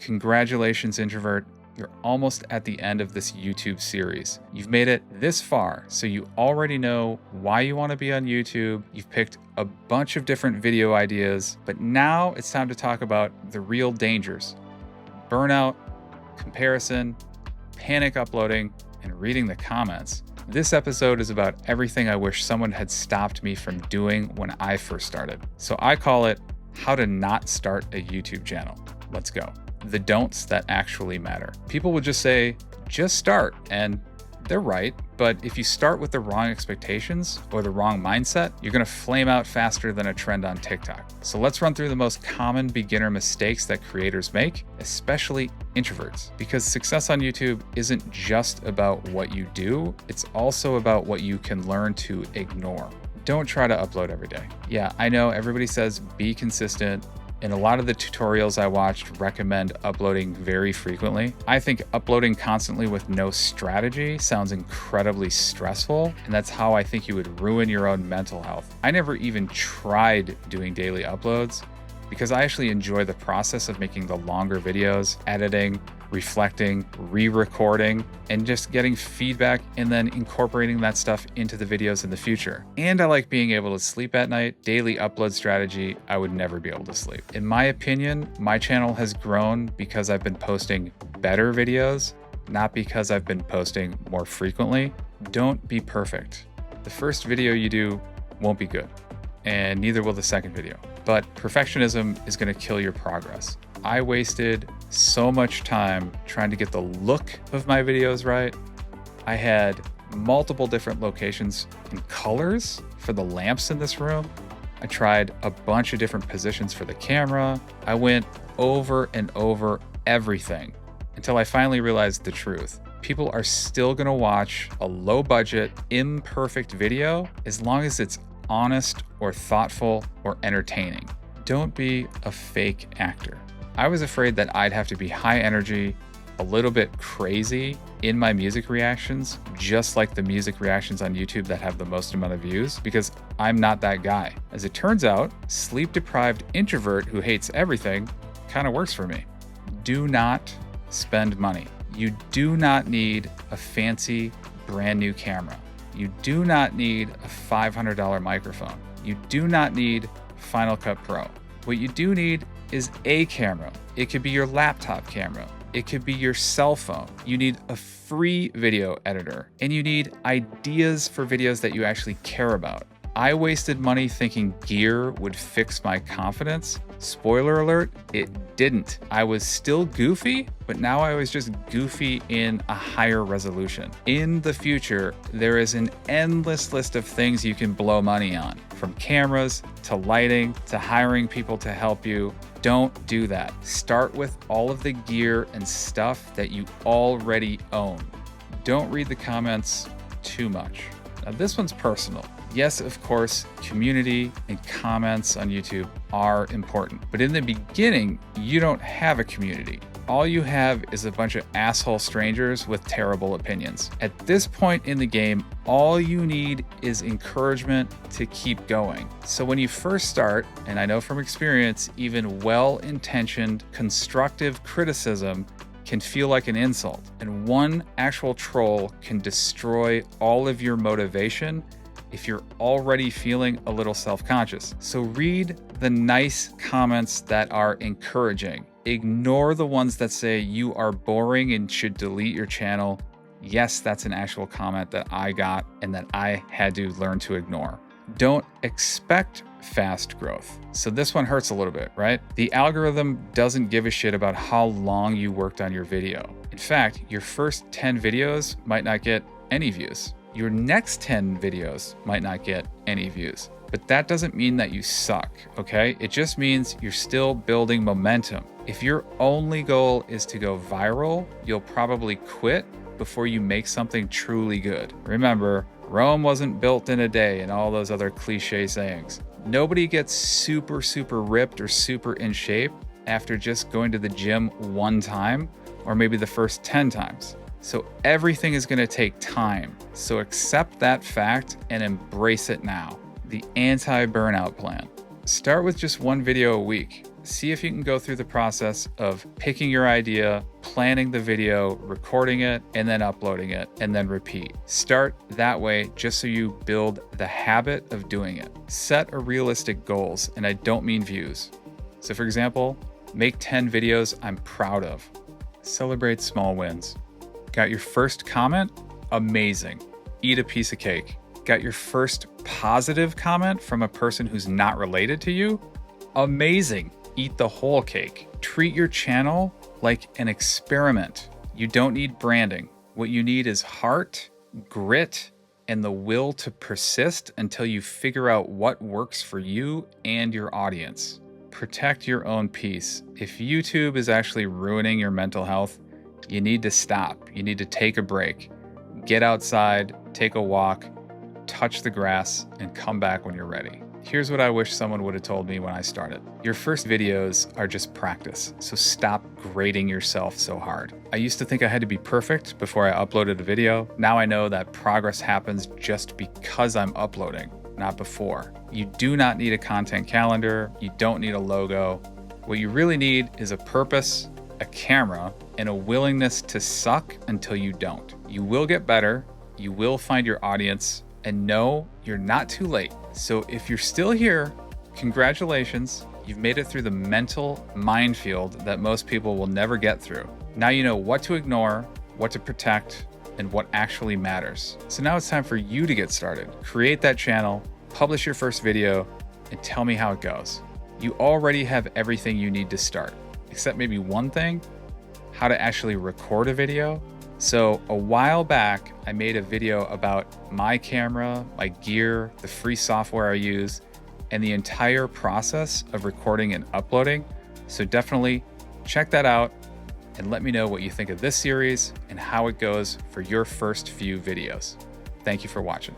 Congratulations, Introvert. You're almost at the end of this YouTube series. You've made it this far, so you already know why you want to be on YouTube. You've picked a bunch of different video ideas, but now it's time to talk about the real dangers: burnout, comparison, panic uploading, and reading the comments. This episode is about everything I wish someone had stopped me from doing when I first started. So I call it How to Not Start a YouTube Channel. Let's go. The don'ts that actually matter. People would just say, just start, and they're right. But if you start with the wrong expectations or the wrong mindset, you're gonna flame out faster than a trend on TikTok. So let's run through the most common beginner mistakes that creators make, especially introverts. Because success on YouTube isn't just about what you do, it's also about what you can learn to ignore. Don't try to upload every day. Yeah, I know everybody says be consistent, and a lot of the tutorials I watched recommend uploading very frequently. I think uploading constantly with no strategy sounds incredibly stressful, and that's how I think you would ruin your own mental health. I never even tried doing daily uploads because I actually enjoy the process of making the longer videos, editing, reflecting, re-recording, and just getting feedback and then incorporating that stuff into the videos in the future. And I like being able to sleep at night. Daily upload strategy, I would never be able to sleep. In my opinion, my channel has grown because I've been posting better videos, not because I've been posting more frequently. Don't be perfect. The first video you do won't be good, and neither will the second video. But perfectionism is going to kill your progress. I wasted so much time trying to get the look of my videos right. I had multiple different locations and colors for the lamps in this room. I tried a bunch of different positions for the camera. I went over and over everything until I finally realized the truth. People are still going to watch a low budget, imperfect video as long as it's honest or thoughtful or entertaining. Don't be a fake actor. I was afraid that I'd have to be high energy, a little bit crazy in my music reactions, just like the music reactions on YouTube that have the most amount of views, because I'm not that guy. As it turns out, sleep-deprived introvert who hates everything kind of works for me. Do not spend money. You do not need a fancy brand new camera. You do not need a $500 microphone. You do not need Final Cut Pro. What you do need is a camera. It could be your laptop camera. It could be your cell phone. You need a free video editor, and you need ideas for videos that you actually care about. I wasted money thinking gear would fix my confidence. Spoiler alert, it didn't. I was still goofy, but now I was just goofy in a higher resolution. In the future, there is an endless list of things you can blow money on, from cameras to lighting to hiring people to help you. Don't do that. Start with all of the gear and stuff that you already own. Don't read the comments too much. Now, this one's personal. Yes, of course, community and comments on YouTube are important. But in the beginning, you don't have a community. All you have is a bunch of asshole strangers with terrible opinions. At this point in the game, all you need is encouragement to keep going. So when you first start, and I know from experience, even well-intentioned, constructive criticism can feel like an insult. And one actual troll can destroy all of your motivation if you're already feeling a little self-conscious. So read the nice comments that are encouraging. Ignore the ones that say you are boring and should delete your channel. Yes, that's an actual comment that I got and that I had to learn to ignore. Don't expect fast growth. So this one hurts a little bit, right? The algorithm doesn't give a shit about how long you worked on your video. In fact, your first 10 videos might not get any views. Your next 10 videos might not get any views. But that doesn't mean that you suck, okay? It just means you're still building momentum. If your only goal is to go viral, you'll probably quit before you make something truly good. Remember, Rome wasn't built in a day and all those other cliche sayings. Nobody gets super ripped or super in shape after just going to the gym one time or maybe the first 10 times. So everything is going to take time. So accept that fact and embrace it now. The anti-burnout plan. Start with just one video a week. see if you can go through the process of picking your idea, planning the video, recording it, and then uploading it, and then repeat. Start that way just so you build the habit of doing it. Set a realistic goals, and I don't mean views. So for example, make 10 videos I'm proud of. Celebrate small wins. Got your first comment? Amazing. Eat a piece of cake. Got your first positive comment from a person who's not related to you? Amazing. Eat the whole cake. Treat your channel like an experiment. You don't need branding. What you need is heart, grit, and the will to persist until you figure out what works for you and your audience. Protect your own peace. If YouTube is actually ruining your mental health, you need to stop. You need to take a break. Get outside, take a walk, touch the grass, and come back when you're ready. Here's what I wish someone would have told me when I started. Your first videos are just practice, so stop grading yourself so hard. I used to think I had to be perfect before I uploaded a video. Now I know that progress happens just because I'm uploading, not before. You do not need a content calendar. You don't need a logo. What you really need is a purpose, a camera, and a willingness to suck until you don't. You will get better. You will find your audience. And no, you're not too late. So if you're still here, congratulations. You've made it through the mental minefield that most people will never get through. Now you know what to ignore, what to protect, and what actually matters. So now it's time for you to get started. Create that channel, publish your first video, and tell me how it goes. You already have everything you need to start, except maybe one thing: how to actually record a video. So a while back, I made a video about my camera, my gear, the free software I use, and the entire process of recording and uploading. So definitely check that out and let me know what you think of this series and how it goes for your first few videos. Thank you for watching.